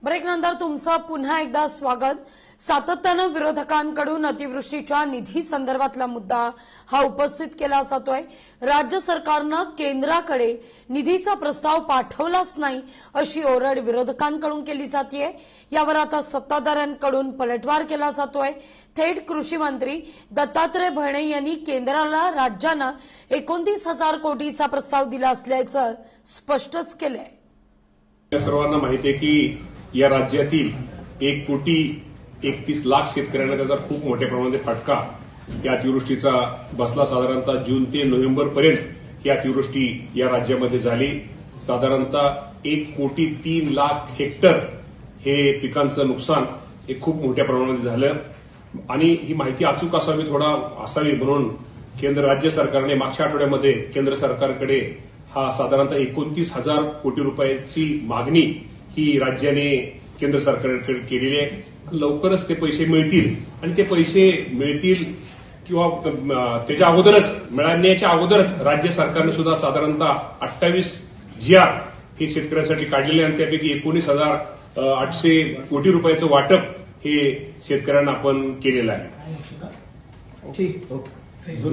ब्रेकनंतर तुमचं पुन्हा एकदा स्वागत। सातत्यानं विरोधकांकडून अतिवृष्टीच्या निधी संदर्भातला मुद्दा हा उपस्थित केला जातोय। राज्य सरकारनं केंद्राकडे निधीचा प्रस्ताव पाठवलाच नाही अशी ओरड विरोधकांकडून केली जातेय। यावर आता सत्ताधाऱ्यांकडून पलटवार केला जातोय। थेट कृषी मंत्री दत्तात्रय भरणे यांनी केंद्राला राज्यांना 29,000 कोटीचा प्रस्ताव दिला असल्याचं स्पष्टच केलंय। सर्वांना माहिती आहे की या राज्यातील 1,31,00,000 शेतकऱ्यांना त्याचा खूप मोठ्या प्रमाणात फटका या अतिवृष्टीचा बसला। साधारणतः जून ते नोव्हेंबर पर्यंत ही अतिवृष्टी या राज्यामध्ये झाली। साधारणतः 1,03,00,000 हेक्टर हे पिकांचं नुकसान हे खूप मोठ्या प्रमाणात झालं आणि ही माहिती अचूक असावी म्हणून केंद्र राज्य सरकारने मागच्या आठवड्यामध्ये केंद्र सरकारकडे हा साधारणतः 29,000 कोटी रुपयाची मागणी ही राज्याने केंद्र सरकारकडे केलेली आहे। लवकरच ते पैसे मिळतील आणि ते पैसे मिळतील किंवा त्याच्या अगोदरच मिळण्याच्या अगोदरच राज्य सरकारने सुद्धा साधारणतः 28 GR हे शेतकऱ्यांसाठी काढलेले आणि त्यापैकी 19,800 कोटी रुपयाचं वाटप हे शेतकऱ्यांना आपण केलेलं आहे। ठीक, ओके।